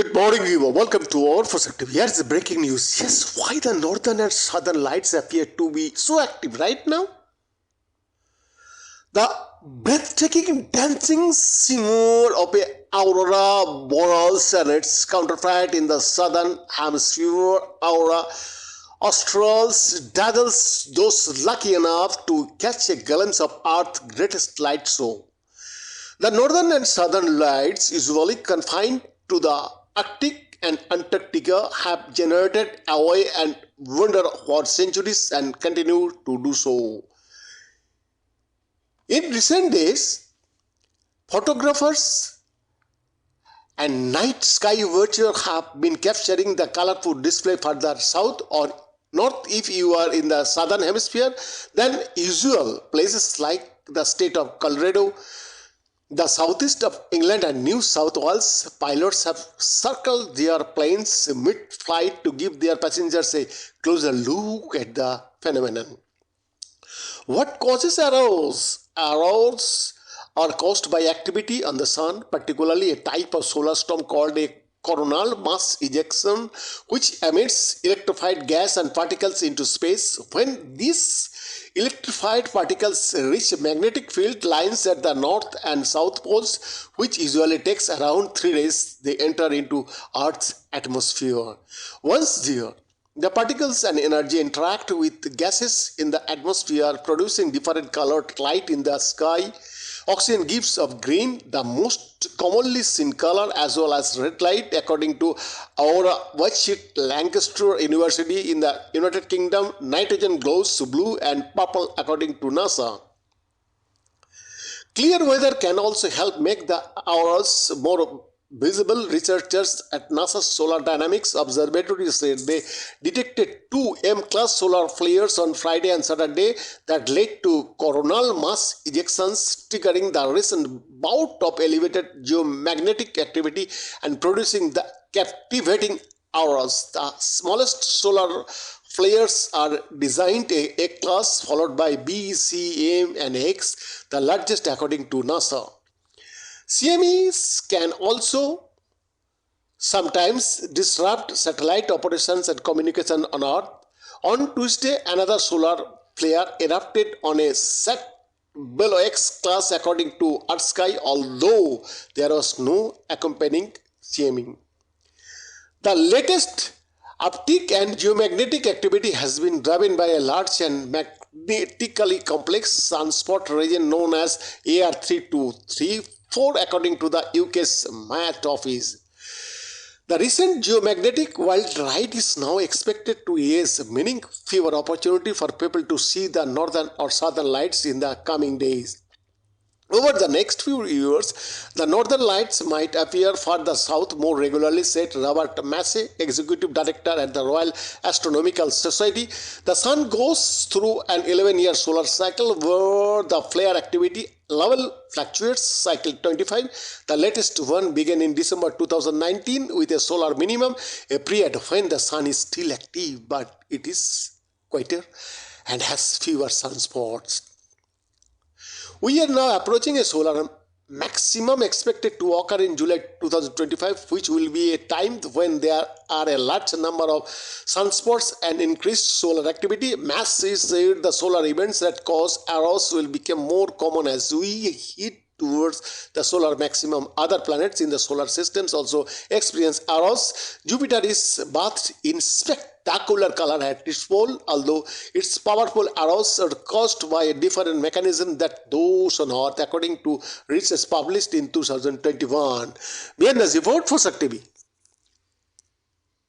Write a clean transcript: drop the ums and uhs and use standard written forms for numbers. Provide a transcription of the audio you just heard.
Good morning, viewer. Welcome to our perspective. Here's the breaking news. Yes, why the northern and southern lights appear to be so active right now? The breathtaking dancing simmer of a aurora borealis and its counterpart in the southern hemisphere, aurora australis, dazzles those lucky enough to catch a glimpse of Earth's greatest light show. The northern and southern lights, usually confined to the Arctic and Antarctica, have generated awe and wonder for centuries and continue to do so. In recent days, photographers and night sky watchers have been capturing the colorful display further south or north. If you are in the southern hemisphere, then usual places like the state of Colorado, the southeast of England and New South Wales, pilots have circled their planes mid-flight to give their passengers a closer look at the phenomenon. What causes auroras? Auroras are caused by activity on the sun, particularly a type of solar storm called a coronal mass ejection, which emits electrified gas and particles into space. When these electrified particles reach magnetic field lines at the north and south poles, which usually takes around 3 days, they enter into Earth's atmosphere. Once there, the particles and energy interact with gases in the atmosphere, producing different colored light in the sky. Oxygen gives off green, the most commonly seen color, as well as red light, according to Aurora Whitesheet, Lancaster University in the United Kingdom. Nitrogen glows blue and purple, according to NASA. Clear weather can also help make the auroras more visible. Researchers at NASA's Solar Dynamics Observatory said they detected 2 M-class solar flares on Friday and Saturday that led to coronal mass ejections, triggering the recent bout of elevated geomagnetic activity and producing the captivating auroras. The smallest solar flares are designed A-class, followed by B, C, M, and X, the largest according to NASA. CMEs can also sometimes disrupt satellite operations and communication on Earth. On Tuesday, another solar flare erupted on a set below X class according to EarthSky, although there was no accompanying CME. The latest uptick and geomagnetic activity has been driven by a large and magnetically complex sunspot region known as AR3234, according to the UK's Met Office. The recent geomagnetic wild ride is now expected to raise meaning fewer opportunity for people to see the northern or southern lights in the coming days. Over the next few years, the northern lights might appear further south more regularly, said Robert Massey, executive director at the Royal Astronomical Society. The sun goes through an 11-year solar cycle where the flare activity level fluctuates. Cycle 25, the latest one, began in December 2019 with a solar minimum, a period when the sun is still active, but it is quieter and has fewer sunspots. We are now approaching a solar maximum expected to occur in July 2025, which will be a time when there are a large number of sunspots and increased solar activity. Massey said the solar events that cause auroras will become more common as we head towards the solar maximum. Other planets in the solar systems also experience auroras. Jupiter is bathed in spectacular color at its pole, although its powerful auroras are caused by a different mechanism than those on Earth, according to research published in 2021. Behind the report for SAC TV.